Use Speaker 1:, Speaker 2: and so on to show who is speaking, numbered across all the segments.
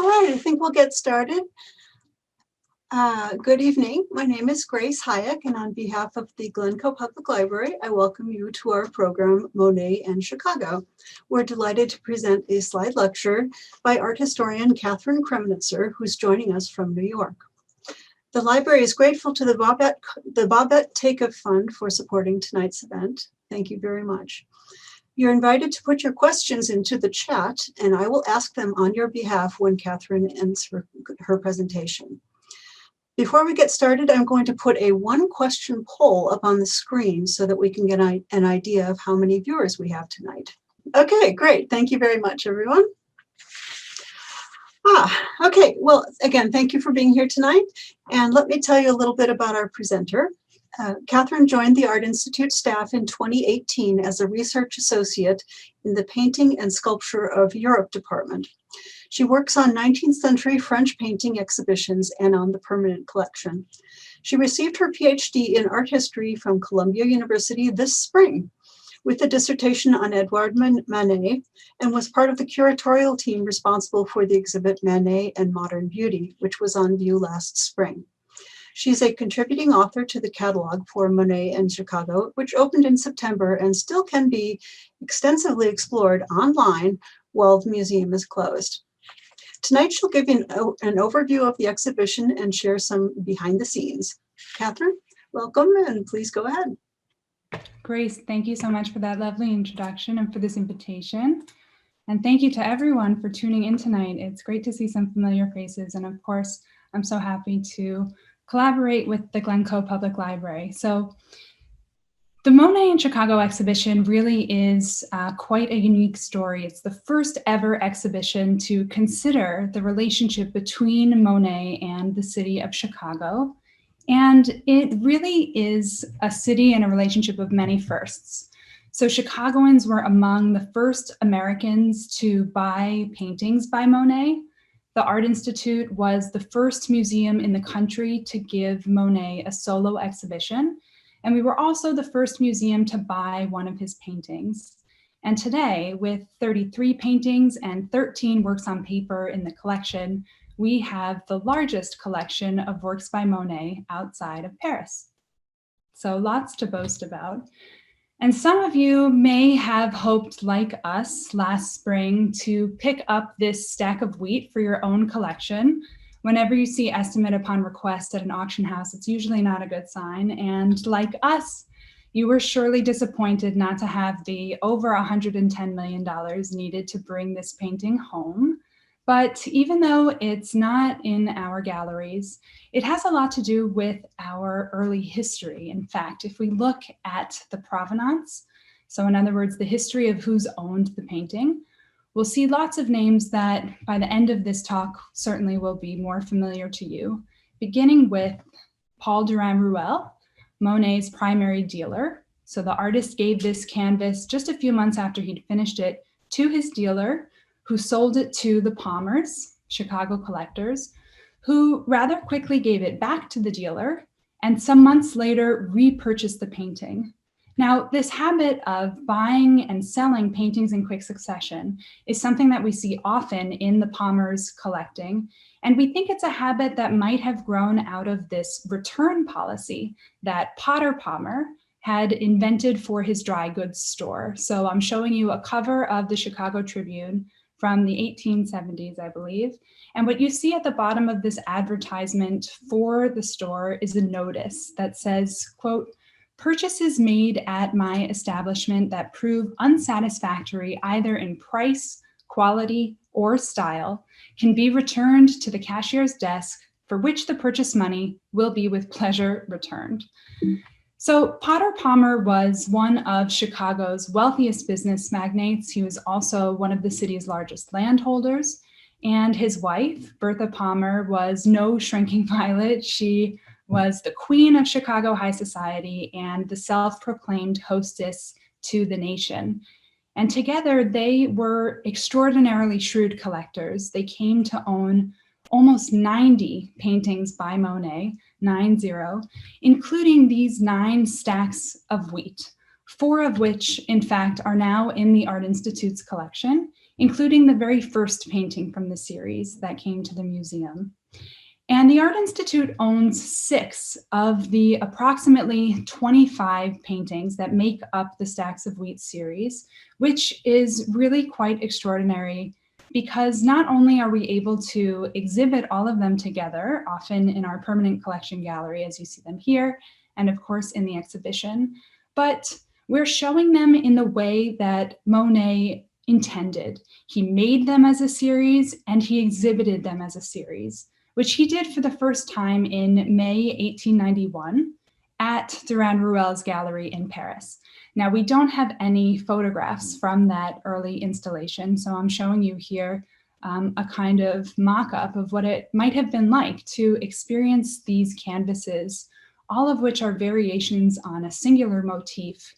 Speaker 1: All right, I think we'll get started. Good evening. My name is Grace Hayek, and on behalf of the Glencoe Public Library, I welcome you to our program, Monet and Chicago. We're delighted to present a slide lecture by art historian Catherine Kremnitzer, who's joining us from New York. The library is grateful to the Babette Takeoff Fund for supporting tonight's event. Thank you very much. You're invited to put your questions into the chat, and I will ask them on your behalf when Catherine ends her presentation. Before we get started, I'm going to put a one-question poll up on the screen so that we can get an idea of how many viewers we have tonight. Okay, great. Thank you very much, everyone. Okay. Well, again, thank you for being here tonight. And let me tell you a little bit about our presenter. Catherine joined the Art Institute staff in 2018 as a research associate in the Painting and Sculpture of Europe department. She works on 19th century French painting exhibitions and on the permanent collection. She received her PhD in art history from Columbia University this spring with a dissertation on Edouard Manet, and was part of the curatorial team responsible for the exhibit Manet and Modern Beauty, which was on view last spring. She's a contributing author to the catalog for Monet and Chicago, which opened in September and still can be extensively explored online while the museum is closed. Tonight, she'll give you an overview of the exhibition and share some behind the scenes. Catherine, welcome, and please go ahead.
Speaker 2: Grace, thank you so much for that lovely introduction and for this invitation. And thank you to everyone for tuning in tonight. It's great to see some familiar faces. And of course, I'm so happy to collaborate with the Glencoe Public Library. So the Monet and Chicago exhibition really is quite a unique story. It's the first ever exhibition to consider the relationship between Monet and the city of Chicago. And it really is a city and a relationship of many firsts. So Chicagoans were among the first Americans to buy paintings by Monet. The Art Institute was the first museum in the country to give Monet a solo exhibition. And we were also the first museum to buy one of his paintings. And today, with 33 paintings and 13 works on paper in the collection, we have the largest collection of works by Monet outside of Paris. So lots to boast about. And some of you may have hoped, like us last spring, to pick up this stack of wheat for your own collection. Whenever you see estimate upon request at an auction house, it's usually not a good sign. And like us, you were surely disappointed not to have the over $110 million needed to bring this painting home. But even though it's not in our galleries, it has a lot to do with our early history. In fact, if we look at the provenance, so in other words, the history of who's owned the painting, we'll see lots of names that by the end of this talk certainly will be more familiar to you, beginning with Paul Durand-Ruel, Monet's primary dealer. So the artist gave this canvas just a few months after he'd finished it to his dealer, who sold it to the Palmers, Chicago collectors, who rather quickly gave it back to the dealer and some months later repurchased the painting. Now, this habit of buying and selling paintings in quick succession is something that we see often in the Palmers collecting, and we think it's a habit that might have grown out of this return policy that Potter Palmer had invented for his dry goods store. So I'm showing you a cover of the Chicago Tribune from the 1870s, I believe. And what you see at the bottom of this advertisement for the store is a notice that says, quote, "Purchases made at my establishment that prove unsatisfactory either in price, quality, or style can be returned to the cashier's desk, for which the purchase money will be with pleasure returned." So Potter Palmer was one of Chicago's wealthiest business magnates. He was also one of the city's largest landholders. And his wife, Bertha Palmer, was no shrinking violet. She was the queen of Chicago high society and the self-proclaimed hostess to the nation. And together they were extraordinarily shrewd collectors. They came to own almost 90 paintings by Monet, 90, including these 9 stacks of wheat, 4 of which, in fact, are now in the Art Institute's collection, including the very first painting from the series that came to the museum. And the Art Institute owns 6 of the approximately 25 paintings that make up the Stacks of Wheat series, which is really quite extraordinary because not only are we able to exhibit all of them together, often in our permanent collection gallery, as you see them here, and of course in the exhibition, but we're showing them in the way that Monet intended. He made them as a series and he exhibited them as a series, which he did for the first time in May 1891 at Durand Ruel's gallery in Paris. Now, we don't have any photographs from that early installation, so I'm showing you here a kind of mock-up of what it might have been like to experience these canvases, all of which are variations on a singular motif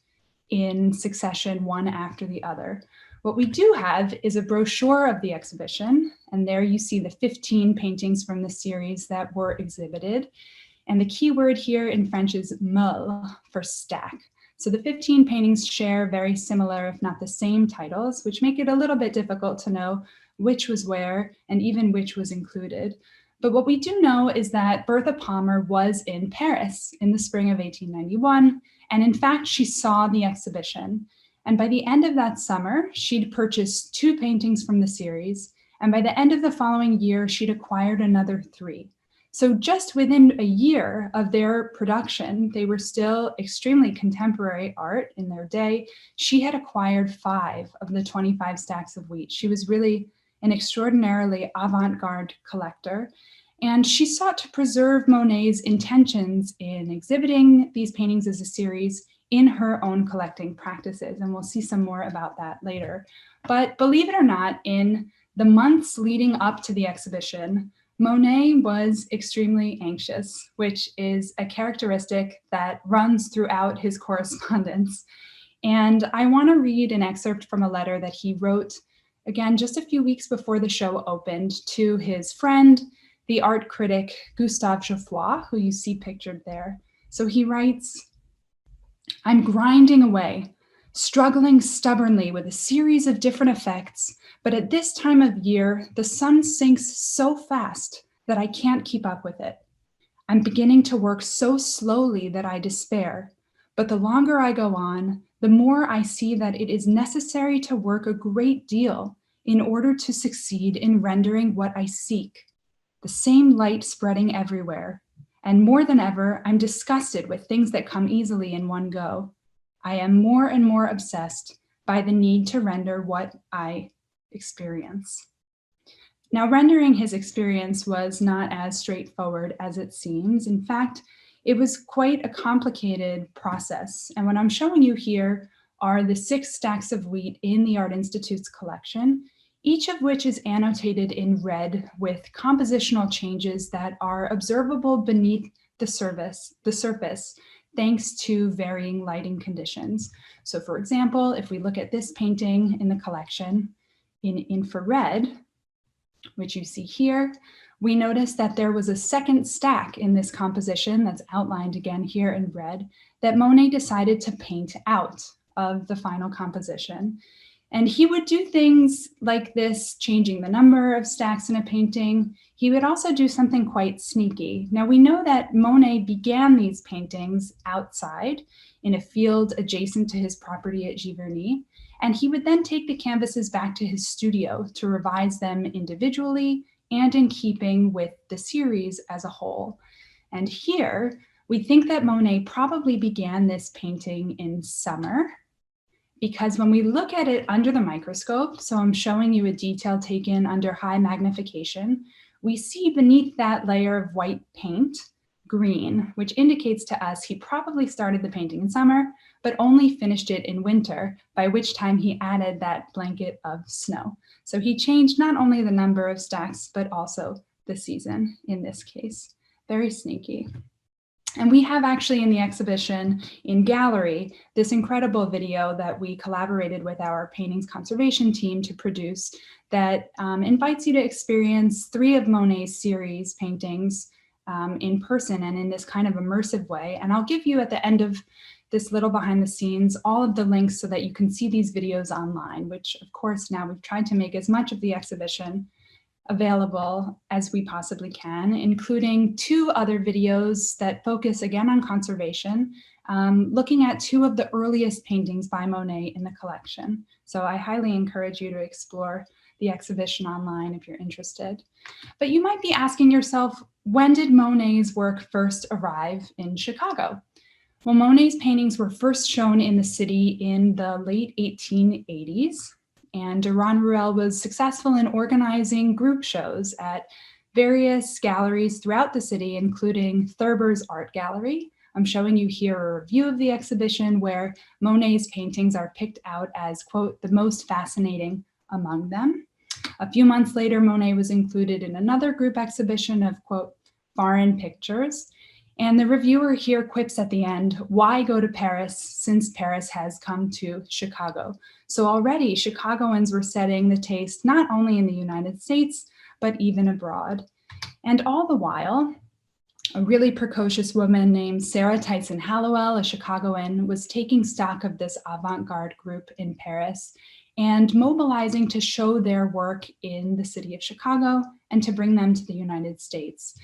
Speaker 2: in succession, one after the other. What we do have is a brochure of the exhibition, and there you see the 15 paintings from the series that were exhibited. And the key word here in French is meule, for stack. So the 15 paintings share very similar, if not the same titles, which make it a little bit difficult to know which was where and even which was included. But what we do know is that Bertha Palmer was in Paris in the spring of 1891, and in fact, she saw the exhibition. And by the end of that summer, she'd purchased 2 paintings from the series, and by the end of the following year, she'd acquired another 3. So just within a year of their production, they were still extremely contemporary art in their day. She had acquired 5 of the 25 stacks of wheat. She was really an extraordinarily avant-garde collector. And she sought to preserve Monet's intentions in exhibiting these paintings as a series in her own collecting practices. And we'll see some more about that later. But believe it or not, in the months leading up to the exhibition, Monet was extremely anxious, which is a characteristic that runs throughout his correspondence. And I want to read an excerpt from a letter that he wrote, again, just a few weeks before the show opened, to his friend, the art critic Gustave Geoffroy, who you see pictured there. So he writes, "I'm grinding away, struggling stubbornly with a series of different effects, but at this time of year, the sun sinks so fast that I can't keep up with it. I'm beginning to work so slowly that I despair, but the longer I go on, the more I see that it is necessary to work a great deal in order to succeed in rendering what I seek, the same light spreading everywhere. And more than ever, I'm disgusted with things that come easily in one go. I am more and more obsessed by the need to render what I experience." Now, rendering his experience was not as straightforward as it seems. In fact, it was quite a complicated process. And what I'm showing you here are the 6 stacks of wheat in the Art Institute's collection, each of which is annotated in red with compositional changes that are observable beneath the surface, thanks to varying lighting conditions. So for example, if we look at this painting in the collection in infrared, which you see here, we notice that there was a second stack in this composition that's outlined again here in red that Monet decided to paint out of the final composition. And he would do things like this, changing the number of stacks in a painting. He would also do something quite sneaky. Now we know that Monet began these paintings outside in a field adjacent to his property at Giverny, and he would then take the canvases back to his studio to revise them individually and in keeping with the series as a whole. And here, we think that Monet probably began this painting in summer, because when we look at it under the microscope, so I'm showing you a detail taken under high magnification, we see beneath that layer of white paint, green, which indicates to us he probably started the painting in summer, but only finished it in winter, by which time he added that blanket of snow. So he changed not only the number of stacks, but also the season in this case. Very sneaky. And we have actually in the exhibition in gallery, this incredible video that we collaborated with our paintings conservation team to produce that invites you to experience 3 of Monet's series paintings in person and in this kind of immersive way. And I'll give you at the end of this little behind the scenes, all of the links so that you can see these videos online, which of course now we've tried to make as much of the exhibition available as we possibly can, including 2 other videos that focus again on conservation, looking at 2 of the earliest paintings by Monet in the collection. So I highly encourage you to explore the exhibition online if you're interested. But you might be asking yourself, when did Monet's work first arrive in Chicago? Well, Monet's paintings were first shown in the city in the late 1880s. And Duran Ruel was successful in organizing group shows at various galleries throughout the city, including Thurber's Art Gallery. I'm showing you here a review of the exhibition where Monet's paintings are picked out as, quote, the most fascinating among them. A few months later, Monet was included in another group exhibition of, quote, foreign pictures. And the reviewer here quips at the end, why go to Paris since Paris has come to Chicago? So already Chicagoans were setting the taste not only in the United States, but even abroad. And all the while, a really precocious woman named Sarah Tyson Hallowell, a Chicagoan, was taking stock of this avant-garde group in Paris and mobilizing to show their work in the city of Chicago and to bring them to the United States.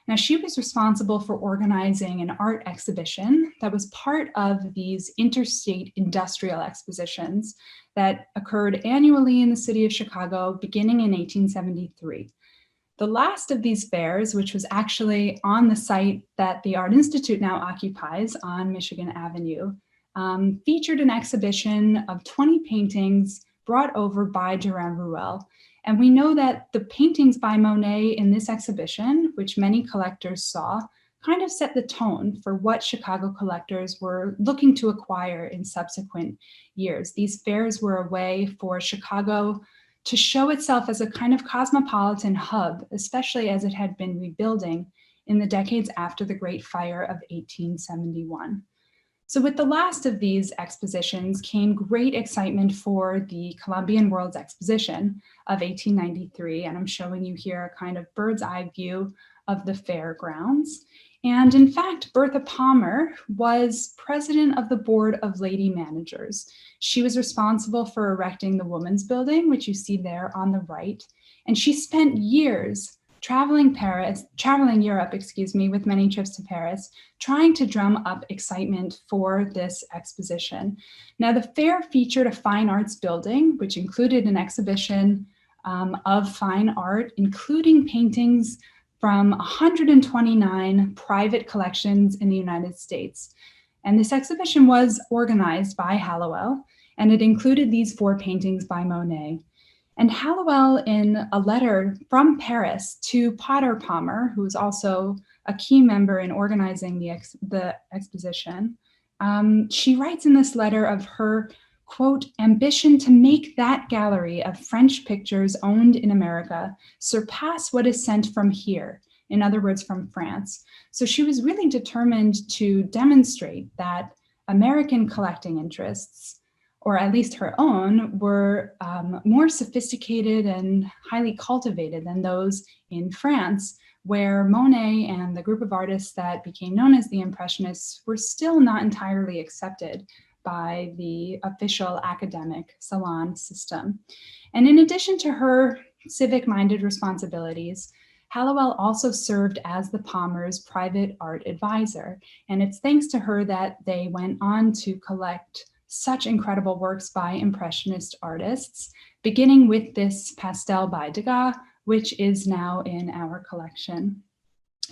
Speaker 2: Now, she was responsible for organizing an art exhibition that was part of these interstate industrial expositions that occurred annually in the city of Chicago beginning in 1873. The last of these fairs, which was actually on the site that the Art Institute now occupies on Michigan Avenue, featured an exhibition of 20 paintings brought over by Duran Ruel. And we know that the paintings by Monet in this exhibition, which many collectors saw, kind of set the tone for what Chicago collectors were looking to acquire in subsequent years. These fairs were a way for Chicago to show itself as a kind of cosmopolitan hub, especially as it had been rebuilding in the decades after the Great Fire of 1871. So with the last of these expositions came great excitement for the Columbian World's Exposition of 1893. And I'm showing you here a kind of bird's eye view of the fairgrounds. And in fact, Bertha Palmer was president of the board of lady managers. She was responsible for erecting the Women's Building, which you see there on the right. And she spent years traveling Europe, with many trips to Paris, trying to drum up excitement for this exposition. Now, the fair featured a fine arts building, which included an exhibition of fine art, including paintings from 129 private collections in the United States. And this exhibition was organized by Hallowell, and it included these 4 paintings by Monet. And Hallowell, in a letter from Paris to Potter Palmer, who was also a key member in organizing the exposition, she writes in this letter of her, quote, ambition to make that gallery of French pictures owned in America surpass what is sent from here, in other words, from France. So she was really determined to demonstrate that American collecting interests, or at least her own, were more sophisticated and highly cultivated than those in France, where Monet and the group of artists that became known as the Impressionists were still not entirely accepted by the official academic salon system. And in addition to her civic-minded responsibilities, Hallowell also served as the Palmers' private art advisor. And it's thanks to her that they went on to collect such incredible works by Impressionist artists, beginning with this pastel by Degas, which is now in our collection.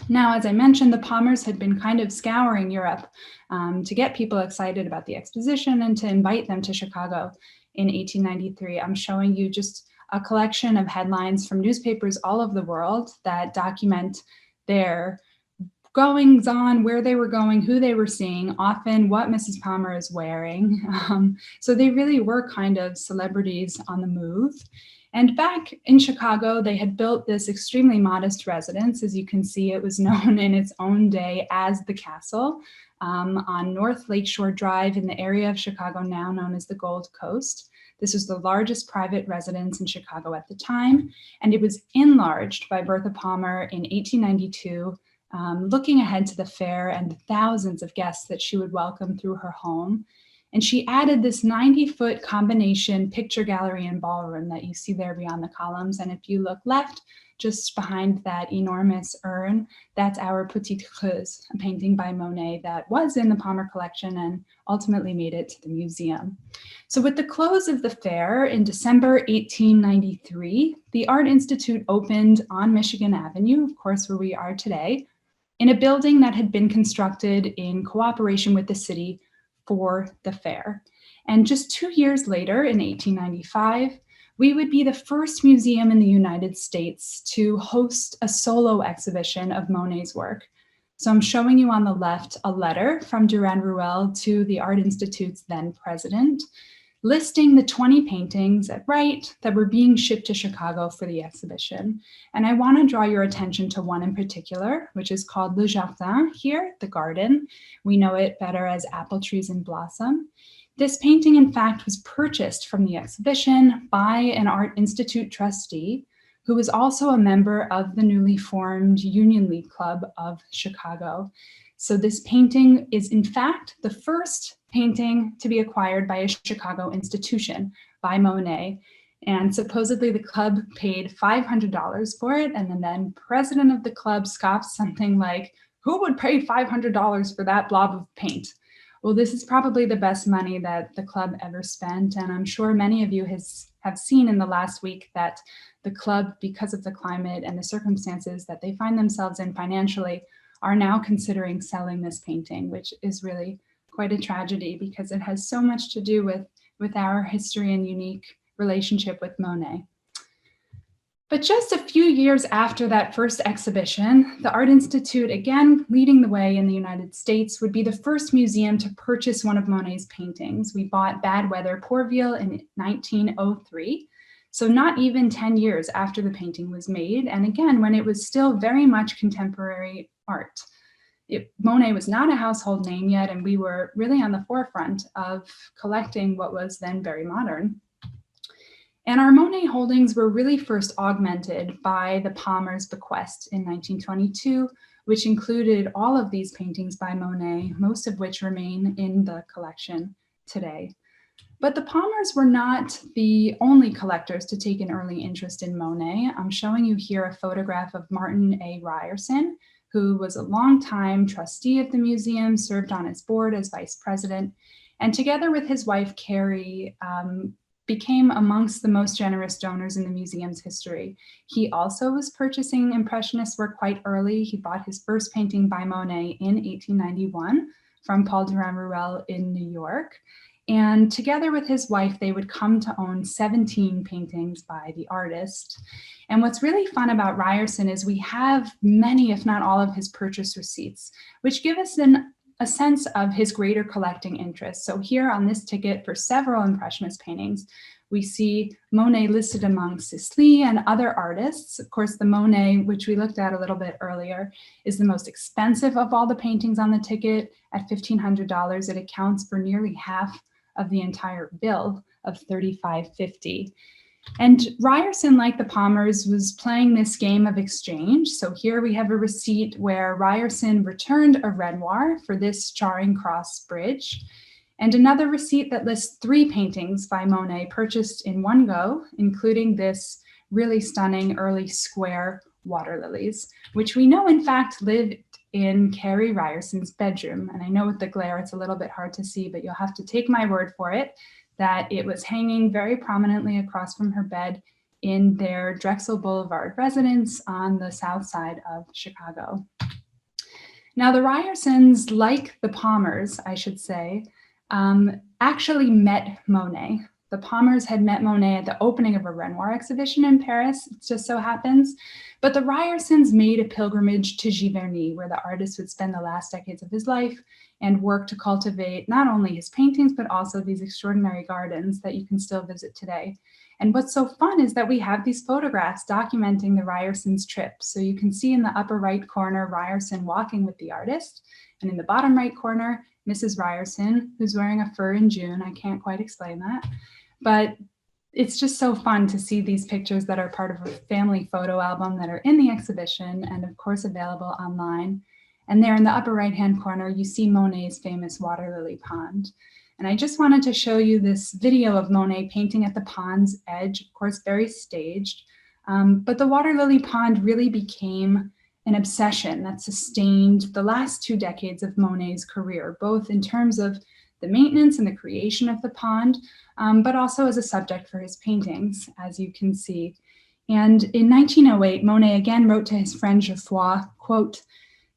Speaker 2: Now, as I mentioned, the Palmers had been kind of scouring Europe to get people excited about the exposition and to invite them to Chicago in 1893. I'm showing you just a collection of headlines from newspapers all over the world that document their goings on, where they were going, who they were seeing, often what Mrs. Palmer is wearing. So they really were kind of celebrities on the move. And back in Chicago, they had built this extremely modest residence. As you can see, it was known in its own day as the Castle on North Lakeshore Drive in the area of Chicago now known as the Gold Coast. This was the largest private residence in Chicago at the time, and it was enlarged by Bertha Palmer in 1892 looking ahead to the fair and the thousands of guests that she would welcome through her home. And she added this 90-foot combination picture gallery and ballroom that you see there beyond the columns. And if you look left, just behind that enormous urn, that's our Petite Creuse, a painting by Monet that was in the Palmer collection and ultimately made it to the museum. So with the close of the fair in December 1893, the Art Institute opened on Michigan Avenue, of course, where we are today, in a building that had been constructed in cooperation with the city for the fair. And just 2 years later, in 1895, we would be the first museum in the United States to host a solo exhibition of Monet's work. So I'm showing you on the left a letter from Durand-Ruel to the Art Institute's then president, listing the 20 paintings at right that were being shipped to Chicago for the exhibition. And I want to draw your attention to one in particular, which is called Le Jardin here, the garden. We know it better as Apple Trees in Blossom. This painting, in fact, was purchased from the exhibition by an Art Institute trustee who was also a member of the newly formed Union League Club of Chicago. So this painting is, in fact, the first painting to be acquired by a Chicago institution by Monet. And supposedly the club paid $500 for it. And the then president of the club scoffed something like, "Who would pay $500 for that blob of paint?" Well, this is probably the best money that the club ever spent. And I'm sure many of you have seen in the last week that the club, because of the climate and the circumstances that they find themselves in financially, are now considering selling this painting, which is really quite a tragedy because it has so much to do with our history and unique relationship with Monet. But just a few years after that first exhibition, the Art Institute, again leading the way in the United States, would be the first museum to purchase one of Monet's paintings. We bought Bad Weather Pourville in 1903, so not even 10 years after the painting was made, and again, when it was still very much contemporary art. Monet was not a household name yet, and we were really on the forefront of collecting what was then very modern. And our Monet holdings were really first augmented by the Palmer's bequest in 1922, which included all of these paintings by Monet, most of which remain in the collection today. But the Palmers were not the only collectors to take an early interest in Monet. I'm showing you here a photograph of Martin A. Ryerson, who was a longtime trustee of the museum, served on its board as vice president, and together with his wife, Carrie, became amongst the most generous donors in the museum's history. He also was purchasing Impressionist work quite early. He bought his first painting by Monet in 1891 from Paul Durand-Ruel in New York. And together with his wife, they would come to own 17 paintings by the artist. And what's really fun about Ryerson is we have many, if not all, of his purchase receipts, which give us a sense of his greater collecting interest. So here on this ticket for several Impressionist paintings, we see Monet listed among Sisley and other artists. Of course, the Monet, which we looked at a little bit earlier, is the most expensive of all the paintings on the ticket. At $1,500, it accounts for nearly half of the entire bill of $35.50. And Ryerson, like the Palmers, was playing this game of exchange. So here we have a receipt where Ryerson returned a Renoir for this Charing Cross Bridge, and another receipt that lists 3 paintings by Monet purchased in one go, including this really stunning early square water lilies, which we know in fact lived in Carrie Ryerson's bedroom. And I know with the glare it's a little bit hard to see, but you'll have to take my word for it that it was hanging very prominently across from her bed in their Drexel Boulevard residence on the south side of Chicago. Now, the Ryersons, like the Palmers, I should say, actually met Monet. The Palmers had met Monet at the opening of a Renoir exhibition in Paris, it just so happens. But the Ryersons made a pilgrimage to Giverny, where the artist would spend the last decades of his life and work to cultivate not only his paintings, but also these extraordinary gardens that you can still visit today. And what's so fun is that we have these photographs documenting the Ryersons' trip. So you can see in the upper right corner, Ryerson walking with the artist, and in the bottom right corner, Mrs. Ryerson, who's wearing a fur in June. I can't quite explain that. But it's just so fun to see these pictures that are part of a family photo album that are in the exhibition and of course available online. And there in the upper right-hand corner, you see Monet's famous water lily pond. And I just wanted to show you this video of Monet painting at the pond's edge, of course, very staged. But the water lily pond really became an obsession that sustained the last 2 decades of Monet's career, both in terms of the maintenance and the creation of the pond, but also as a subject for his paintings, as you can see. And in 1908, Monet again wrote to his friend Geoffroy, quote,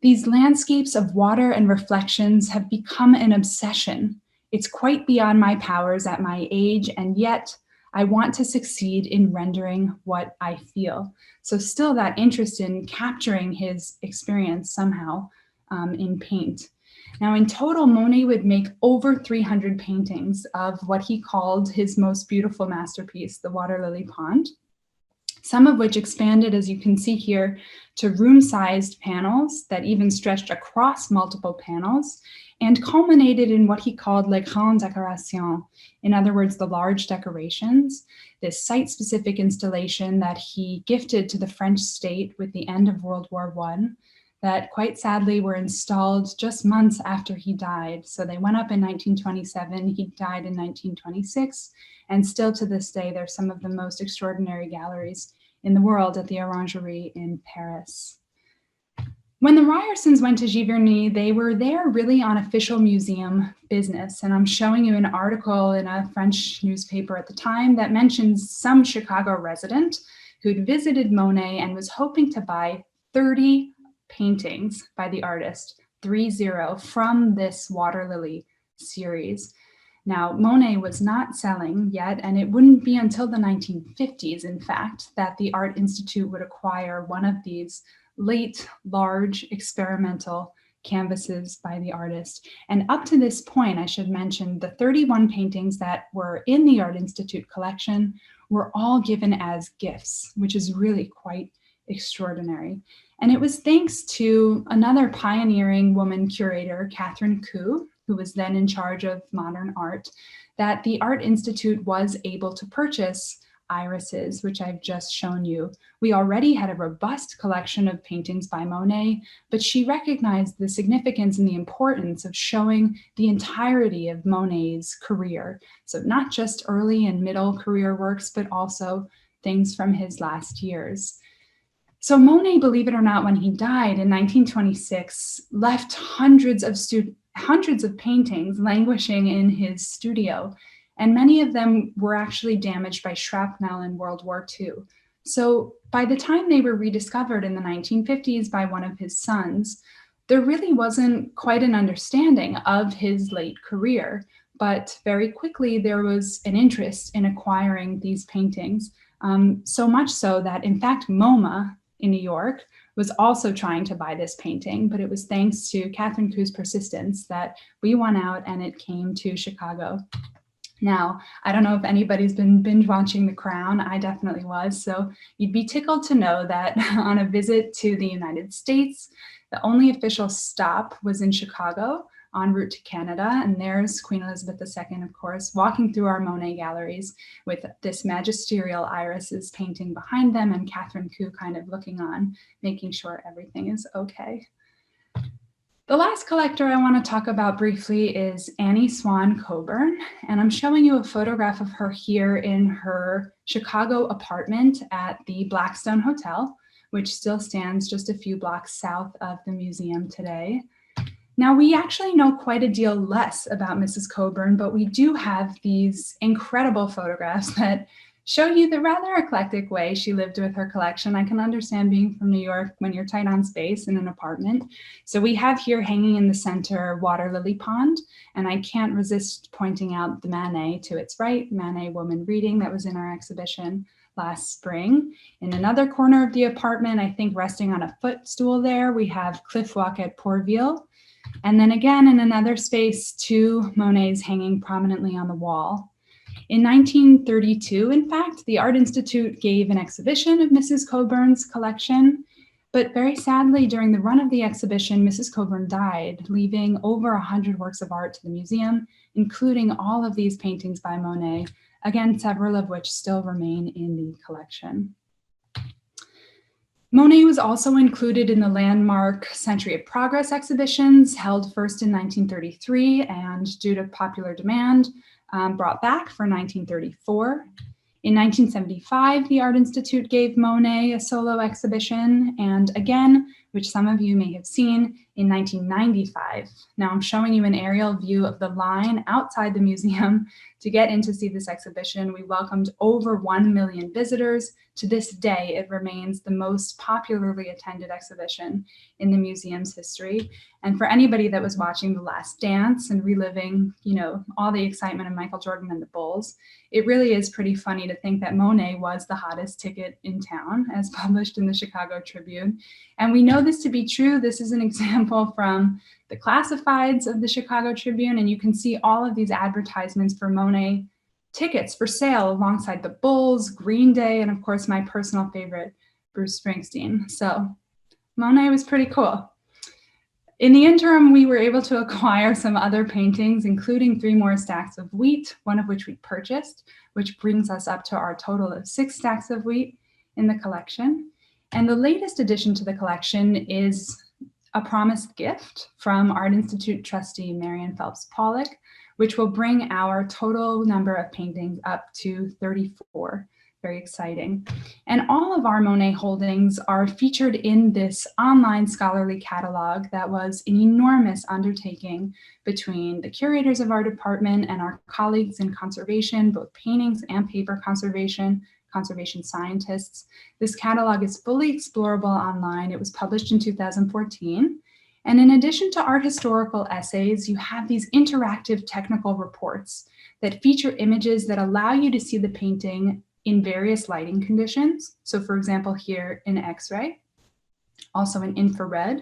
Speaker 2: "These landscapes of water and reflections have become an obsession. It's quite beyond my powers at my age, and yet I want to succeed in rendering what I feel." So still that interest in capturing his experience somehow in paint. Now in total, Monet would make over 300 paintings of what he called his most beautiful masterpiece, the water lily pond, some of which expanded, as you can see here, to room-sized panels that even stretched across multiple panels and culminated in what he called les grandes décorations, in other words, the large decorations, this site-specific installation that he gifted to the French state with the end of World War I, that quite sadly were installed just months after he died. So they went up in 1927, he died in 1926, and still to this day, they're some of the most extraordinary galleries in the world at the Orangerie in Paris. When the Ryersons went to Giverny, they were there really on official museum business. And I'm showing you an article in a French newspaper at the time that mentions some Chicago resident who'd visited Monet and was hoping to buy 30 paintings by the artist, 30, from this water lily series. Now, Monet was not selling yet, and it wouldn't be until the 1950s, in fact, that the Art Institute would acquire one of these late, large, experimental canvases by the artist. And up to this point, I should mention, the 31 paintings that were in the Art Institute collection were all given as gifts, which is really quite extraordinary. And it was thanks to another pioneering woman curator, Catherine Koo, who was then in charge of modern art, that the Art Institute was able to purchase irises, which I've just shown you. We already had a robust collection of paintings by Monet, but she recognized the significance and the importance of showing the entirety of Monet's career. So not just early and middle career works, but also things from his last years. So Monet, believe it or not, when he died in 1926, left hundreds of paintings languishing in his studio, and many of them were actually damaged by shrapnel in World War II. So by the time they were rediscovered in the 1950s by one of his sons, there really wasn't quite an understanding of his late career, but very quickly there was an interest in acquiring these paintings, so much so that, in fact, MoMA in New York was also trying to buy this painting, but it was thanks to Catherine Koo's persistence that we won out and it came to Chicago. Now, I don't know if anybody's been binge watching The Crown. I definitely was. So you'd be tickled to know that on a visit to the United States, the only official stop was in Chicago en route to Canada. And there's Queen Elizabeth II, of course, walking through our Monet galleries with this magisterial irises painting behind them and Catherine Koo kind of looking on, making sure everything is okay. The last collector I want to talk about briefly is Annie Swan Coburn, and I'm showing you a photograph of her here in her Chicago apartment at the Blackstone Hotel, which still stands just a few blocks south of the museum today. Now, we actually know quite a deal less about Mrs. Coburn, but we do have these incredible photographs that show you the rather eclectic way she lived with her collection. I can understand being from New York when you're tight on space in an apartment. So we have here hanging in the center Water Lily Pond, and I can't resist pointing out the Manet to its right, Manet Woman Reading, that was in our exhibition last spring. In another corner of the apartment, I think resting on a footstool there, we have Cliff Walk at Pourville. And then again, in another space, 2 Monets hanging prominently on the wall. In 1932, in fact, the Art Institute gave an exhibition of Mrs. Coburn's collection, but very sadly, during the run of the exhibition, Mrs. Coburn died, leaving over 100 works of art to the museum, including all of these paintings by Monet, again, several of which still remain in the collection. Monet was also included in the landmark Century of Progress exhibitions held first in 1933 and, due to popular demand, brought back for 1934. In 1975, the Art Institute gave Monet a solo exhibition, and again, which some of you may have seen, in 1995. Now I'm showing you an aerial view of the line outside the museum. To get in to see this exhibition, we welcomed over 1 million visitors. To this day, it remains the most popularly attended exhibition in the museum's history. And for anybody that was watching The Last Dance and reliving, all the excitement of Michael Jordan and the Bulls, it really is pretty funny to think that Monet was the hottest ticket in town, as published in the Chicago Tribune. And we know this to be true. This is an example from the classifieds of the Chicago Tribune, and you can see all of these advertisements for Monet tickets for sale alongside the Bulls, Green Day, and of course my personal favorite, Bruce Springsteen. So Monet was pretty cool. In the interim, we were able to acquire some other paintings, including 3 more stacks of wheat, one of which we purchased, which brings us up to our total of 6 stacks of wheat in the collection. And the latest addition to the collection is a promised gift from Art Institute trustee Marian Phelps Pollock, which will bring our total number of paintings up to 34. Very exciting. And all of our Monet holdings are featured in this online scholarly catalog that was an enormous undertaking between the curators of our department and our colleagues in conservation, both paintings and paper conservation scientists. This catalog is fully explorable online. It was published in 2014. And in addition to art historical essays, you have these interactive technical reports that feature images that allow you to see the painting in various lighting conditions. So for example, here in X-ray, also in infrared.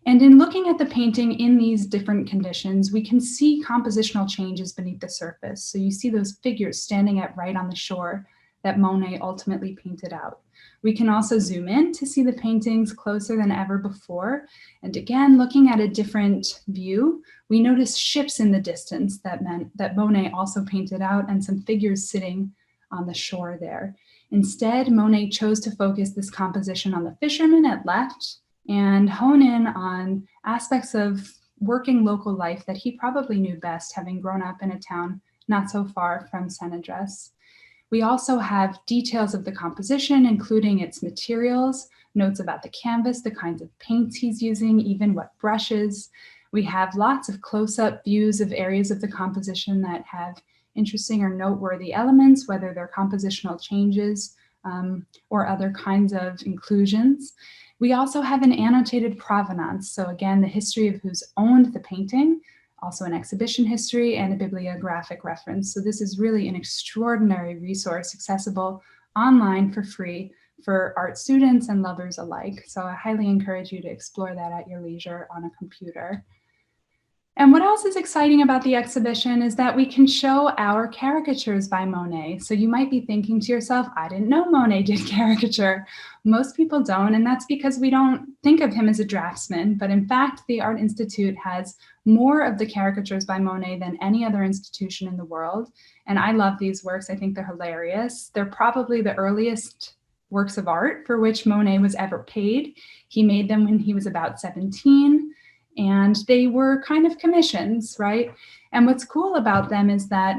Speaker 2: And in looking at the painting in these different conditions, we can see compositional changes beneath the surface. So you see those figures standing right on the shore that Monet ultimately painted out. We can also zoom in to see the paintings closer than ever before. And again, looking at a different view, we notice ships in the distance that meant that Monet also painted out, and some figures sitting on the shore there. Instead, Monet chose to focus this composition on the fishermen at left and hone in on aspects of working local life that he probably knew best, having grown up in a town not so far from Saint-Adresse. We also have details of the composition, including its materials, notes about the canvas, the kinds of paints he's using, even what brushes. We have lots of close-up views of areas of the composition that have interesting or noteworthy elements, whether they're compositional changes or other kinds of inclusions. We also have an annotated provenance. So again, the history of who's owned the painting, also an exhibition history and a bibliographic reference. So this is really an extraordinary resource accessible online for free for art students and lovers alike. So I highly encourage you to explore that at your leisure on a computer. And what else is exciting about the exhibition is that we can show our caricatures by Monet. So you might be thinking to yourself, I didn't know Monet did caricature. Most people don't, and that's because we don't think of him as a draftsman. But in fact, the Art Institute has more of the caricatures by Monet than any other institution in the world. And I love these works. I think they're hilarious. They're probably the earliest works of art for which Monet was ever paid. He made them when he was about 17. And they were kind of commissions, right? And what's cool about them is that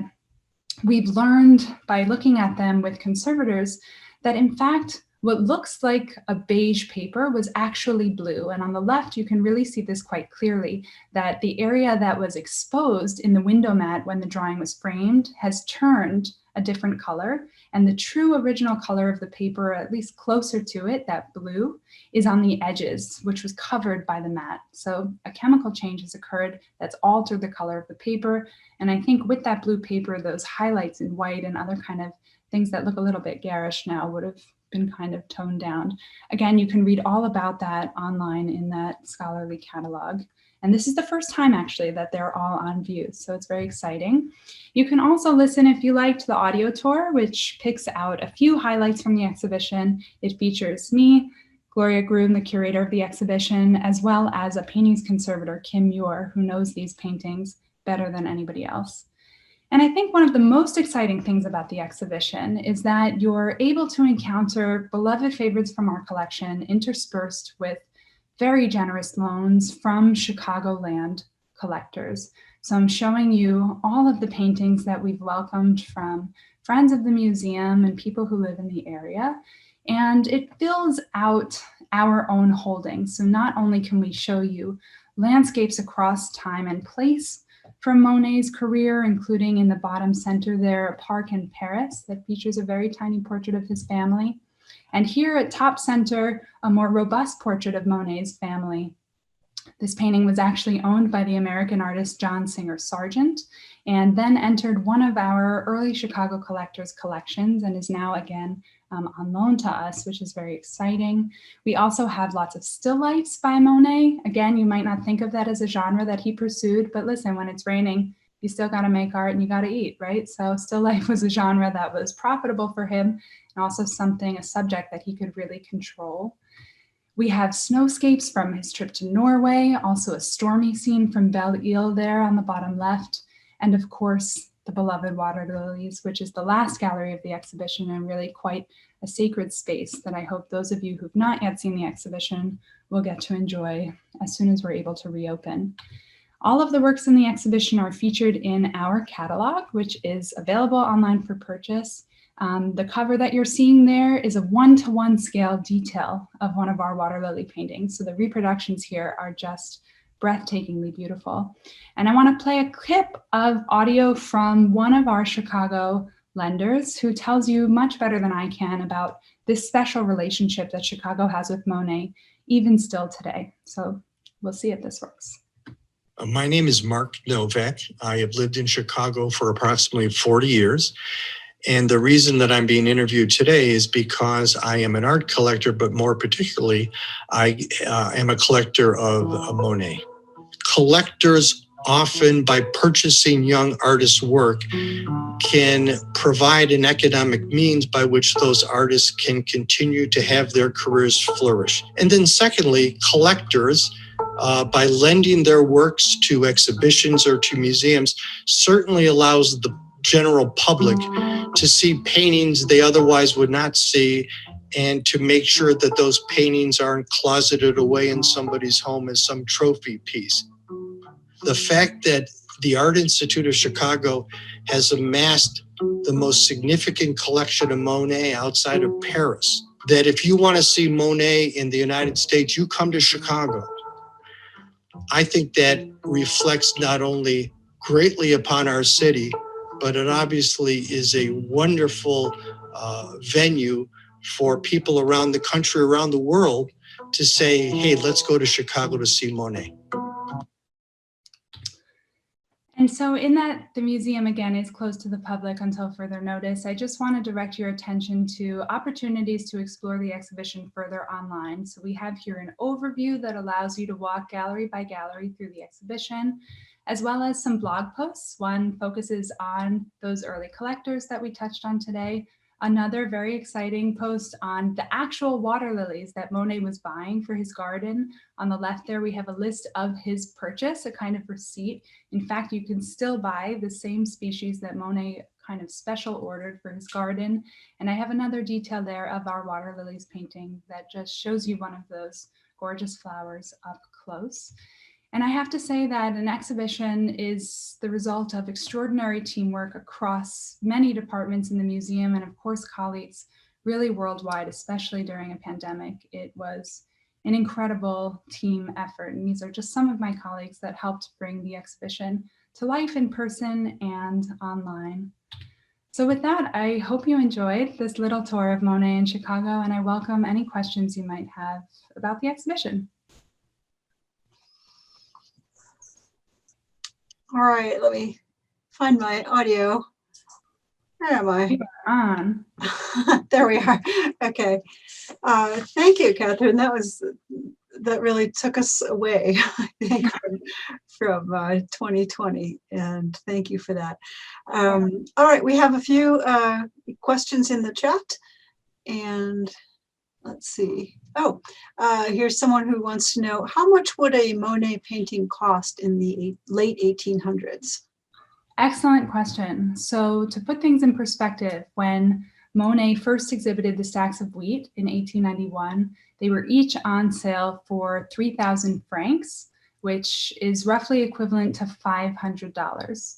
Speaker 2: we've learned by looking at them with conservators that in fact, what looks like a beige paper was actually blue. And on the left, you can really see this quite clearly, that the area that was exposed in the window mat when the drawing was framed has turned a different color. And the true original color of the paper, at least closer to it, that blue, is on the edges, which was covered by the mat. So a chemical change has occurred that's altered the color of the paper. And I think with that blue paper, those highlights in white and other kind of things that look a little bit garish now would have been kind of toned down. Again, you can read all about that online in that scholarly catalog. And this is the first time actually that they're all on view, so it's very exciting. You can also listen, if you like, to the audio tour, which picks out a few highlights from the exhibition. It features me, Gloria Groom, the curator of the exhibition, as well as a paintings conservator, Kim Muir, who knows these paintings better than anybody else. And I think one of the most exciting things about the exhibition is that you're able to encounter beloved favorites from our collection interspersed with very generous loans from Chicagoland collectors. So I'm showing you all of the paintings that we've welcomed from friends of the museum and people who live in the area. And it fills out our own holdings. So not only can we show you landscapes across time and place from Monet's career, including in the bottom center there, a park in Paris that features a very tiny portrait of his family. And here at top center, a more robust portrait of Monet's family. This painting was actually owned by the American artist John Singer Sargent, and then entered one of our early Chicago collectors' collections and is now again on loan to us, which is very exciting. We also have lots of still lifes by Monet. Again, you might not think of that as a genre that he pursued, but listen, when it's raining, you still got to make art and you got to eat, right? So still life was a genre that was profitable for him and also a subject that he could really control. We have snowscapes from his trip to Norway, also a stormy scene from Belle Isle there on the bottom left, and of course, the beloved water lilies, which is the last gallery of the exhibition and really quite a sacred space that I hope those of you who've not yet seen the exhibition will get to enjoy as soon as we're able to reopen. All of the works in the exhibition are featured in our catalog, which is available online for purchase. The cover that you're seeing there is a 1-to-1 scale detail of one of our water lily paintings. So the reproductions here are just breathtakingly beautiful. And I want to play a clip of audio from one of our Chicago lenders who tells you much better than I can about this special relationship that Chicago has with Monet, even still today. So we'll see if this works.
Speaker 3: My name is Mark Novak. I have lived in Chicago for approximately 40 years. And the reason that I'm being interviewed today is because I am an art collector, but more particularly, I am a collector of Monet. Collectors often, by purchasing young artists' work, can provide an economic means by which those artists can continue to have their careers flourish. And then secondly, collectors, by lending their works to exhibitions or to museums, certainly allows the general public to see paintings they otherwise would not see, and to make sure that those paintings aren't closeted away in somebody's home as some trophy piece. The fact that the Art Institute of Chicago has amassed the most significant collection of Monet outside of Paris, that if you want to see Monet in the United States, you come to Chicago. I think that reflects not only greatly upon our city, but it obviously is a wonderful venue for people around the country, around the world, to say, hey, let's go to Chicago to see Monet.
Speaker 2: And so in that the museum, again, is closed to the public until further notice, I just want to direct your attention to opportunities to explore the exhibition further online. So we have here an overview that allows you to walk gallery by gallery through the exhibition, as well as some blog posts. One focuses on those early collectors that we touched on today. Another very exciting post on the actual water lilies that Monet was buying for his garden. On the left there, we have a list of his purchase, a kind of receipt. In fact, you can still buy the same species that Monet kind of special ordered for his garden. And I have another detail there of our water lilies painting that just shows you one of those gorgeous flowers up close. And I have to say that an exhibition is the result of extraordinary teamwork across many departments in the museum and of course colleagues really worldwide, especially during a pandemic. It was an incredible team effort. And these are just some of my colleagues that helped bring the exhibition to life in person and online. So with that, I hope you enjoyed this little tour of Monet in Chicago, and I welcome any questions you might have about the exhibition.
Speaker 1: All right, let me find my audio. Where am I?
Speaker 2: We are on.
Speaker 1: There we are. Okay. Thank you, Catherine. That really took us away, I think, from 2020. And thank you for that. All right, we have a few questions in the chat. And let's see. Oh, here's someone who wants to know, how much would a Monet painting cost in the late 1800s?
Speaker 2: Excellent question. So to put things in perspective, when Monet first exhibited the stacks of wheat in 1891, they were each on sale for 3,000 francs, which is roughly equivalent to $500.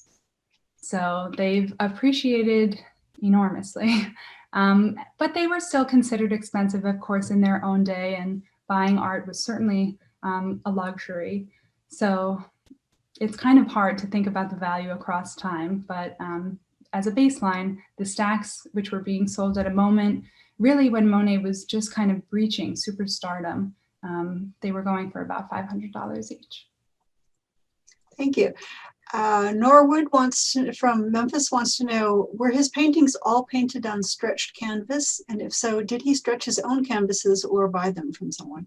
Speaker 2: So they've appreciated enormously, but they were still considered expensive, of course, in their own day, and buying art was certainly a luxury. So it's kind of hard to think about the value across time, but as a baseline, the stacks which were being sold at a moment, really when Monet was just kind of breaching superstardom, they were going for about $500 each.
Speaker 1: Thank you. Norwood from Memphis wants to know, were his paintings all painted on stretched canvas? And if so, did he stretch his own canvases or buy them from someone?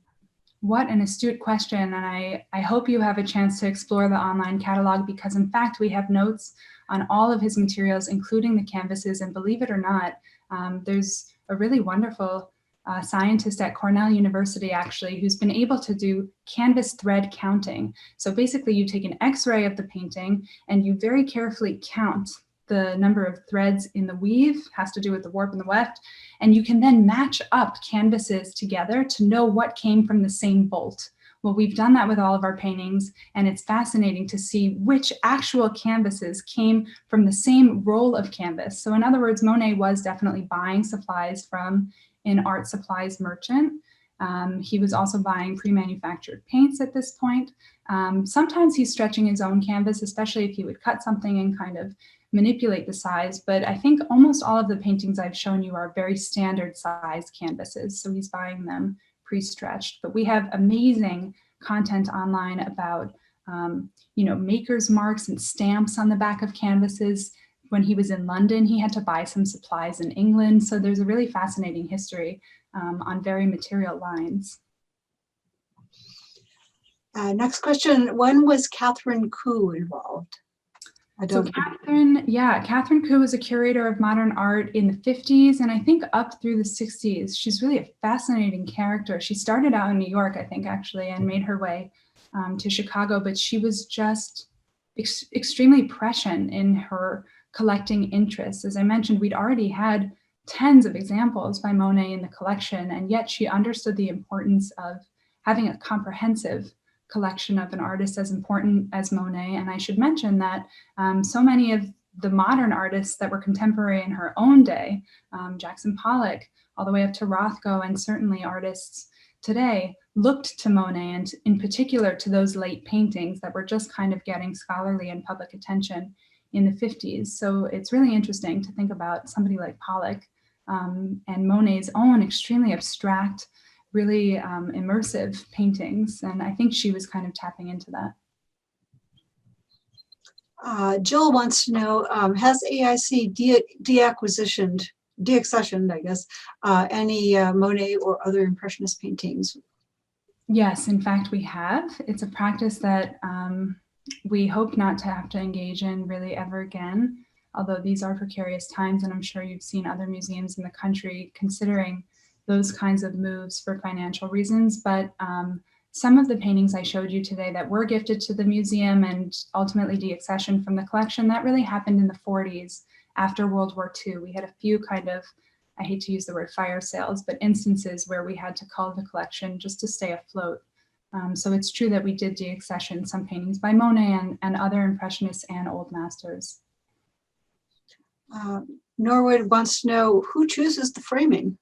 Speaker 2: What an astute question. And I hope you have a chance to explore the online catalog, because in fact, we have notes on all of his materials, including the canvases. And believe it or not, there's a really wonderful scientist at Cornell University, actually, who's been able to do canvas thread counting. So basically you take an X-ray of the painting and you very carefully count the number of threads in the weave, has to do with the warp and the weft, and you can then match up canvases together to know what came from the same bolt. Well, we've done that with all of our paintings, and it's fascinating to see which actual canvases came from the same roll of canvas. So in other words, Monet was definitely buying supplies from an art supplies merchant. He was also buying pre-manufactured paints at this point. Sometimes he's stretching his own canvas, especially if he would cut something and kind of manipulate the size, but I think almost all of the paintings I've shown you are very standard size canvases, so he's buying them pre-stretched. But we have amazing content online about maker's marks and stamps on the back of canvases. When he was in London, he had to buy some supplies in England, so there's a really fascinating history on very material lines.
Speaker 1: Next question, when was Catherine Koo involved?
Speaker 2: Catherine Koo was a curator of modern art in the 50s and I think up through the 60s. She's really a fascinating character. She started out in New York, I think, actually, and made her way to Chicago, but she was just extremely prescient in her collecting interests. As I mentioned, we'd already had tens of examples by Monet in the collection, and yet she understood the importance of having a comprehensive collection of an artist as important as Monet. And I should mention that so many of the modern artists that were contemporary in her own day, Jackson Pollock, all the way up to Rothko, and certainly artists today, looked to Monet, and in particular to those late paintings that were just kind of getting scholarly and public attention in the 50s. So it's really interesting to think about somebody like Pollock and Monet's own extremely abstract, really immersive paintings. And I think she was kind of tapping into that.
Speaker 1: Jill wants to know, has AIC deaccessioned, I guess, any Monet or other Impressionist paintings?
Speaker 2: Yes, in fact, we have. It's a practice that we hope not to have to engage in really ever again, although these are precarious times, and I'm sure you've seen other museums in the country considering those kinds of moves for financial reasons. But some of the paintings I showed you today that were gifted to the museum and ultimately deaccessioned from the collection, that really happened in the 40s after World War II. We had a few kind of, I hate to use the word fire sales, but instances where we had to cull the collection just to stay afloat. So it's true that we did deaccession some paintings by Monet and other Impressionists and Old Masters.
Speaker 1: Norwood wants to know, who chooses the framing?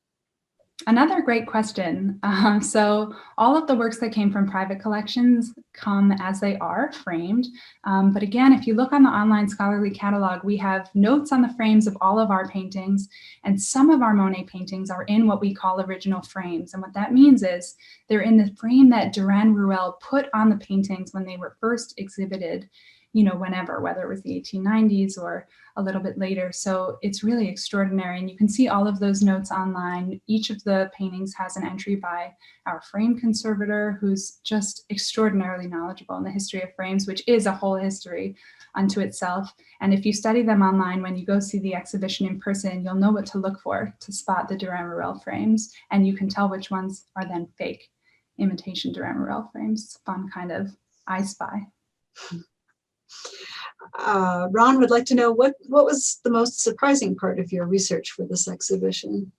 Speaker 2: Another great question. So all of the works that came from private collections come as they are framed. But again, if you look on the online scholarly catalog, we have notes on the frames of all of our paintings, and some of our Monet paintings are in what we call original frames. And what that means is they're in the frame that Durand-Ruel put on the paintings when they were first exhibited, whenever, whether it was the 1890s or a little bit later. So it's really extraordinary. And you can see all of those notes online. Each of the paintings has an entry by our frame conservator, who's just extraordinarily knowledgeable in the history of frames, which is a whole history unto itself. And if you study them online, when you go see the exhibition in person, you'll know what to look for to spot the Durand-Ruel frames. And you can tell which ones are then fake imitation Durand-Ruel frames. It's a fun kind of I Spy.
Speaker 1: Ron would like to know what was the most surprising part of your research for this exhibition?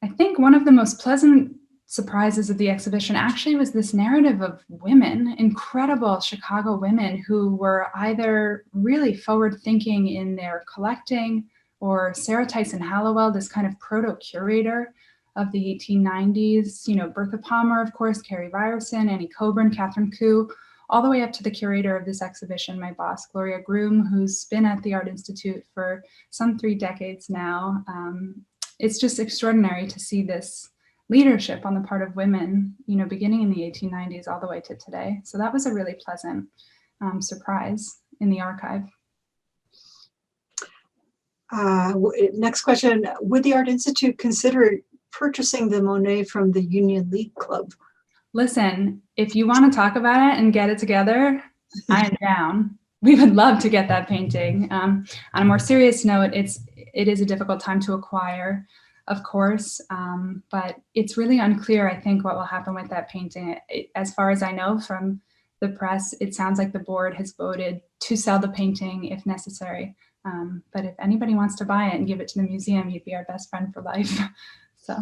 Speaker 2: I think one of the most pleasant surprises of the exhibition actually was this narrative of women, incredible Chicago women who were either really forward-thinking in their collecting, or Sarah Tyson Hallowell, this kind of proto-curator of the 1890s, you know, Bertha Palmer, of course, Carrie Ryerson, Annie Coburn, Catherine Koo, all the way up to the curator of this exhibition, my boss, Gloria Groom, who's been at the Art Institute for some 3 decades now. It's just extraordinary to see this leadership on the part of women, you know, beginning in the 1890s all the way to today. So that was a really pleasant surprise in the archive.
Speaker 1: Next question, would the Art Institute consider purchasing the Monet from the Union League Club?
Speaker 2: Listen, if you want to talk about it and get it together, I am down. We would love to get that painting. On a more serious note, it is a difficult time to acquire, of course, but it's really unclear, I think, what will happen with that painting. As far as I know from the press, it sounds like the board has voted to sell the painting if necessary. But if anybody wants to buy it and give it to the museum, you'd be our best friend for life. So.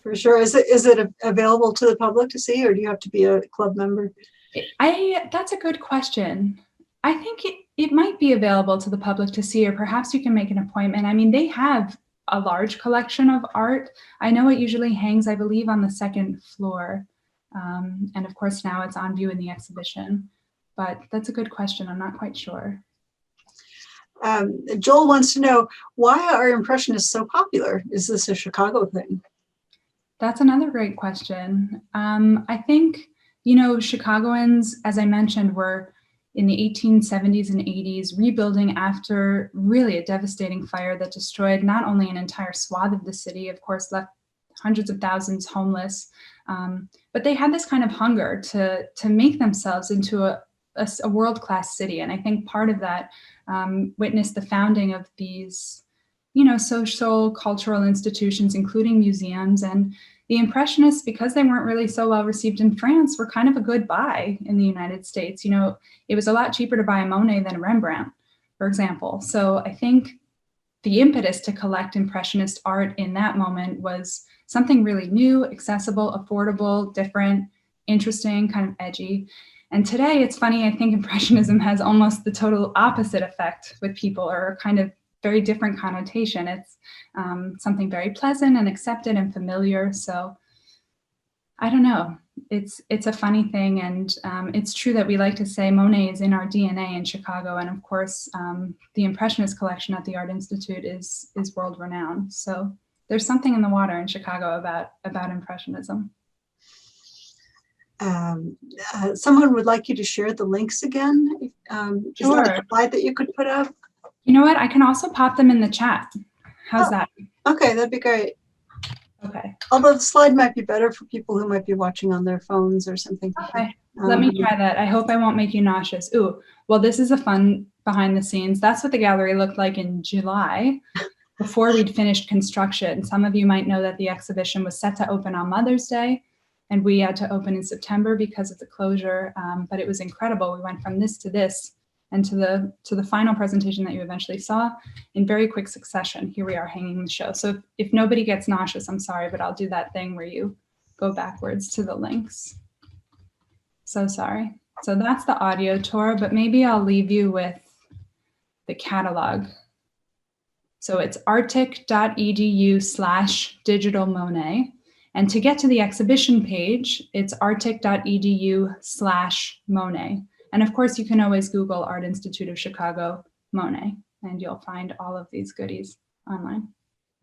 Speaker 1: For sure. Is it available to the public to see, or do you have to be a club member?
Speaker 2: That's a good question. I think it might be available to the public to see, or perhaps you can make an appointment. I mean, they have a large collection of art. I know it usually hangs, I believe, on the 2nd floor. And of course, now it's on view in the exhibition. But that's a good question. I'm not quite sure.
Speaker 1: Joel wants to know, why are Impressionists so popular? Is this a Chicago thing?
Speaker 2: That's another great question. I think, you know, Chicagoans, as I mentioned, were in the 1870s and 80s rebuilding after really a devastating fire that destroyed not only an entire swath of the city, of course, left hundreds of thousands homeless, but they had this kind of hunger to make themselves into a world-class city. And I think part of that witnessed the founding of these, you know, social, cultural institutions, including museums. And the Impressionists, because they weren't really so well received in France, were kind of a good buy in the United States. You know, it was a lot cheaper to buy a Monet than a Rembrandt, for example. So I think the impetus to collect Impressionist art in that moment was something really new, accessible, affordable, different, interesting, kind of edgy. And today, it's funny, I think Impressionism has almost the total opposite effect with people, or a kind of very different connotation. It's something very pleasant and accepted and familiar. So I don't know, it's a funny thing. And it's true that we like to say Monet is in our DNA in Chicago. And of course, the Impressionist collection at the Art Institute is world renowned. So there's something in the water in Chicago about Impressionism.
Speaker 1: Someone would like you to share the links again. Is that a slide that you could put up?
Speaker 2: You know what? I can also pop them in the chat. How's that?
Speaker 1: Okay, that'd be great.
Speaker 2: Okay.
Speaker 1: Although the slide might be better for people who might be watching on their phones or something.
Speaker 2: Okay. Let me try that. I hope I won't make you nauseous. Ooh, well, this is a fun behind the scenes. That's what the gallery looked like in July before we'd finished construction. Some of you might know that the exhibition was set to open on Mother's Day, and we had to open in September because of the closure. But it was incredible. We went from this to this, and to the final presentation that you eventually saw in very quick succession. Here we are hanging the show. So if nobody gets nauseous, I'm sorry, but I'll do that thing where you go backwards to the links. So sorry. So that's the audio tour, but maybe I'll leave you with the catalog. So it's artic.edu/digital Monet. And to get to the exhibition page, it's artic.edu/Monet. And of course, you can always Google Art Institute of Chicago Monet, and you'll find all of these goodies online.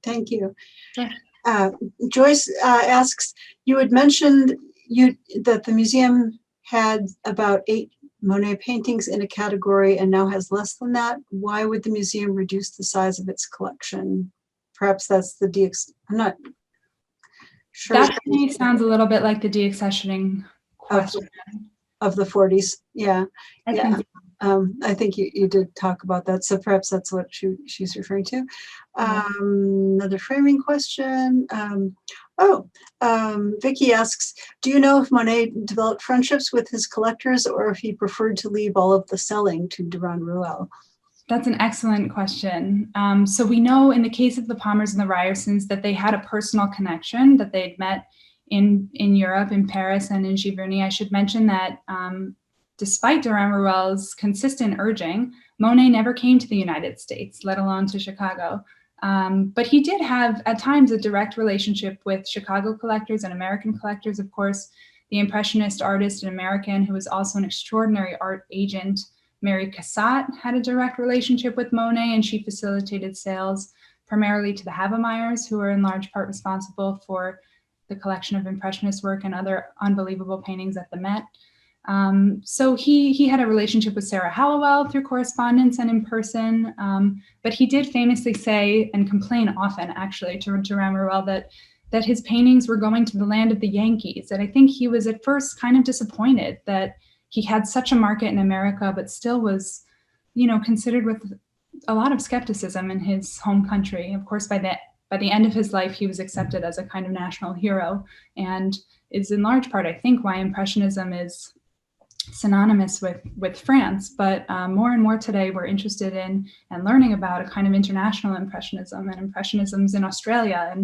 Speaker 1: Thank you.
Speaker 2: Sure.
Speaker 1: Joyce asks, you had mentioned that the museum had about 8 Monet paintings in a category and now has less than that. Why would the museum reduce the size of its collection? Perhaps that's the I'm not sure.
Speaker 2: That to me sounds a little bit like the deaccessioning question.
Speaker 1: Of the 40s, yeah.
Speaker 2: I think
Speaker 1: I think you did talk about that, so perhaps that's what she's referring to. Another framing question. Vicky asks, do you know if Monet developed friendships with his collectors or if he preferred to leave all of the selling to Durand Ruel?
Speaker 2: That's an excellent question. So we know in the case of the Palmers and the Ryersons that they had a personal connection, that they'd met in Europe, in Paris and in Giverny. I should mention that despite Durand Ruel's consistent urging, Monet never came to the United States, let alone to Chicago. But he did have, at times, a direct relationship with Chicago collectors and American collectors. Of course, the Impressionist artist and American, who was also an extraordinary art agent, Mary Cassatt, had a direct relationship with Monet, and she facilitated sales primarily to the Havemeyers, who were in large part responsible for the collection of Impressionist work and other unbelievable paintings at the Met. So he had a relationship with Sarah Hallowell through correspondence and in person, but he did famously say and complain often, actually, to Durand Ruel that his paintings were going to the land of the Yankees. And I think he was at first kind of disappointed that he had such a market in America, but still was, considered with a lot of skepticism in his home country. Of course, by the end of his life, he was accepted as a kind of national hero, and is in large part, I think, why Impressionism is synonymous with France. But more and more today, we're interested in and learning about a kind of international Impressionism and Impressionisms in Australia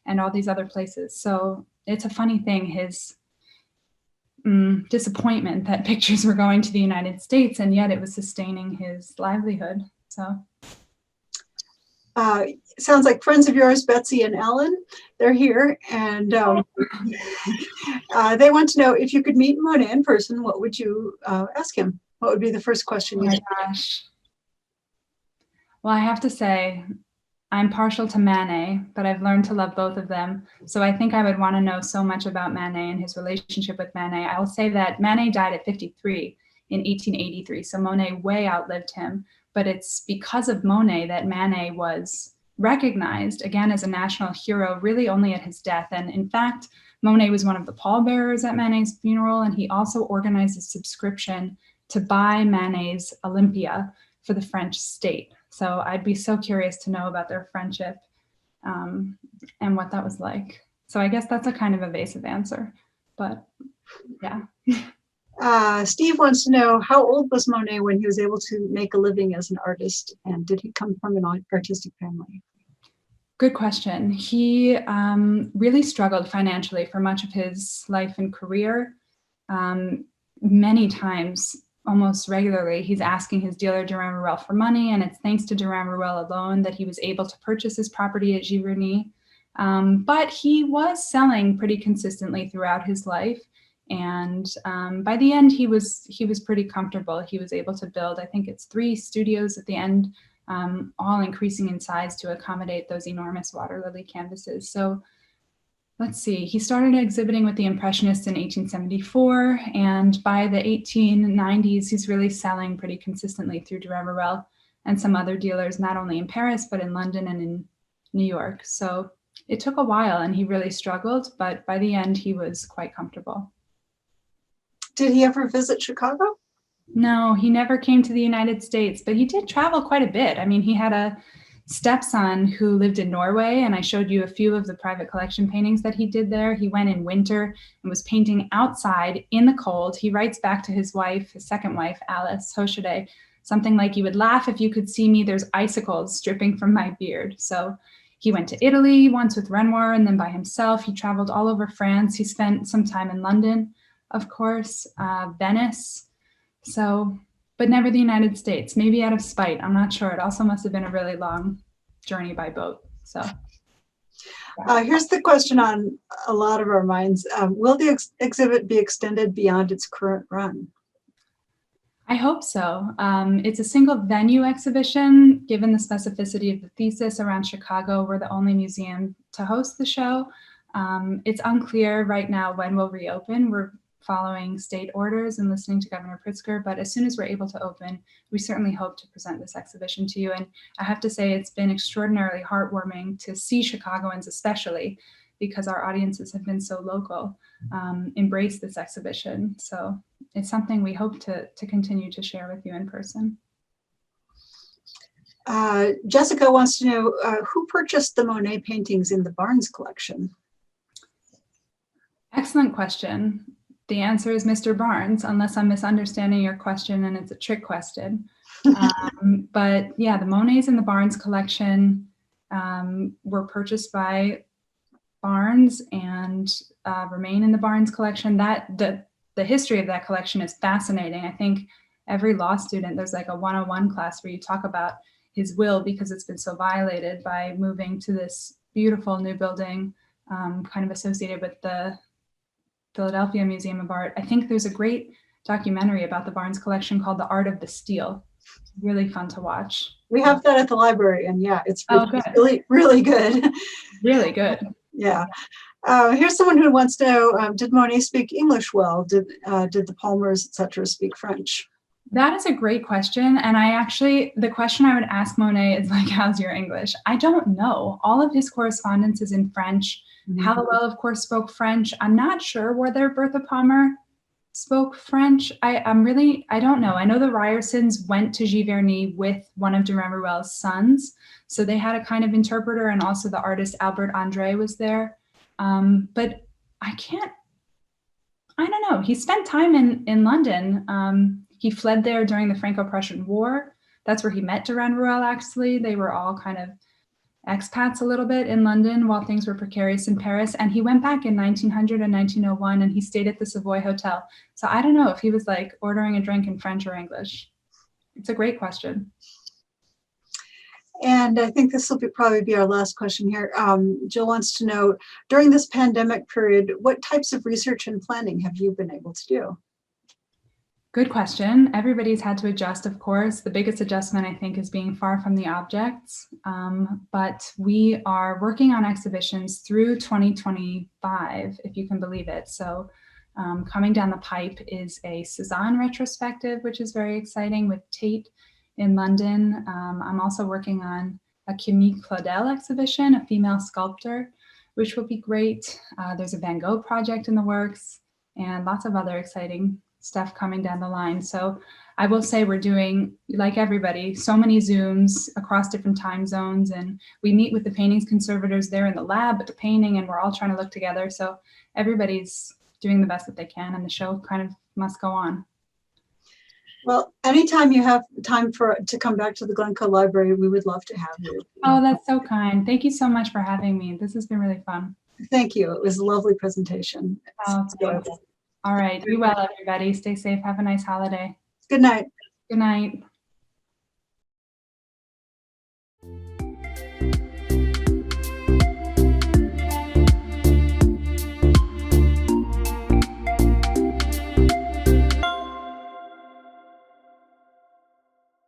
Speaker 2: and all these other places. So it's a funny thing, his disappointment that pictures were going to the United States, and yet it was sustaining his livelihood. So
Speaker 1: sounds like friends of yours, Betsy and Ellen, they're here, and they want to know if you could meet Monet in person, what would you ask him? What would be the first question?
Speaker 2: Oh my gosh. Well, I have to say, I'm partial to Manet, but I've learned to love both of them. So I think I would want to know so much about Manet and his relationship with Manet. I will say that Manet died at 53 in 1883, so Monet way outlived him. But it's because of Monet that Manet was recognized, again, as a national hero, really only at his death. And in fact, Monet was one of the pallbearers at Manet's funeral, and he also organized a subscription to buy Manet's Olympia for the French state. So I'd be so curious to know about their friendship and what that was like. So I guess that's a kind of evasive answer, but yeah.
Speaker 1: Steve wants to know, how old was Monet when he was able to make a living as an artist, and did he come from an artistic family?
Speaker 2: Good question. He really struggled financially for much of his life and career. Many times, almost regularly, he's asking his dealer Durand Ruel for money, and it's thanks to Durand Ruel alone that he was able to purchase his property at Giverny. But he was selling pretty consistently throughout his life, and by the end, he was pretty comfortable. He was able to build, I think it's 3 studios at the end, all increasing in size to accommodate those enormous water lily canvases. So let's see, he started exhibiting with the Impressionists in 1874, and by the 1890s, he's really selling pretty consistently through Durand Ruel and some other dealers, not only in Paris, but in London and in New York. So it took a while, and he really struggled, but by the end, he was quite comfortable.
Speaker 1: Did he ever visit Chicago?
Speaker 2: No, he never came to the United States, but he did travel quite a bit. I mean, he had a stepson who lived in Norway, and I showed you a few of the private collection paintings that he did there. He went in winter and was painting outside in the cold. He writes back to his wife, his second wife, Alice Hoshide, something like, "You would laugh if you could see me. There's icicles dripping from my beard." So he went to Italy once with Renoir and then by himself. He traveled all over France. He spent some time in London, of course, Venice. So, but never the United States, maybe out of spite. I'm not sure. It also must have been a really long journey by boat. So
Speaker 1: here's the question on a lot of our minds. Will the exhibit be extended beyond its current run?
Speaker 2: I hope so. It's a single venue exhibition. Given the specificity of the thesis around Chicago, we're the only museum to host the show. It's unclear right now when we'll reopen. We're following state orders and listening to Governor Pritzker, but as soon as we're able to open, we certainly hope to present this exhibition to you. And I have to say, it's been extraordinarily heartwarming to see Chicagoans especially because our audiences have been so local, embrace this exhibition. So it's something we hope to continue to share with you in person.
Speaker 1: Jessica wants to know who purchased the Monet paintings in the Barnes collection?
Speaker 2: Excellent question. The answer is Mr. Barnes, unless I'm misunderstanding your question and it's a trick question. But yeah, the Monets in the Barnes collection were purchased by Barnes and remain in the Barnes collection. The history of that collection is fascinating. I think every law student, there's like a 101 class where you talk about his will because it's been so violated by moving to this beautiful new building kind of associated with the Philadelphia Museum of Art. I think there's a great documentary about the Barnes collection called The Art of the Steal. Really fun to watch.
Speaker 1: We have that at the library, and yeah, it's
Speaker 2: good.
Speaker 1: really, really good.
Speaker 2: Really good.
Speaker 1: Yeah. Here's someone who wants to know, did Monet speak English well? Did the Palmers, etc., speak French?
Speaker 2: That is a great question. And the question I would ask Monet is like, how's your English? I don't know. All of his correspondence is in French. Mm-hmm. Hallowell, of course, spoke French. I'm not sure whether Bertha Palmer spoke French. I don't know. I know the Ryersons went to Giverny with one of Durand Ruel's sons. So they had a kind of interpreter, and also the artist Albert André was there. But I don't know. He spent time in London. He fled there during the Franco-Prussian War. That's where he met Durand Ruel, actually. They were all kind of expats a little bit in London while things were precarious in Paris. And he went back in 1900 and 1901, and he stayed at the Savoy Hotel. So I don't know if he was like ordering a drink in French or English. It's a great question.
Speaker 1: And I think this will probably be our last question here. Jill wants to know, during this pandemic period, what types of research and planning have you been able to do?
Speaker 2: Good question. Everybody's had to adjust, of course. The biggest adjustment, I think, is being far from the objects. But we are working on exhibitions through 2025, if you can believe it. So coming down the pipe is a Cézanne retrospective, which is very exciting, with Tate in London. I'm also working on a Camille Claudel exhibition, a female sculptor, which will be great. There's a Van Gogh project in the works, and lots of other exciting stuff coming down the line. So I will say we're doing, like everybody, so many Zooms across different time zones, and we meet with the paintings conservators there in the lab at the painting, and we're all trying to look together. So everybody's doing the best that they can, and the show kind of must go on.
Speaker 1: Well, anytime you have time to come back to the Glencoe Library, we would love to have you.
Speaker 2: Oh, that's so kind. Thank you so much for having me. This has been really fun.
Speaker 1: Thank you. It was a lovely presentation.
Speaker 2: Oh, thanks. All right. Be well, everybody. Stay safe. Have a nice holiday.
Speaker 1: Good night.
Speaker 2: Good night.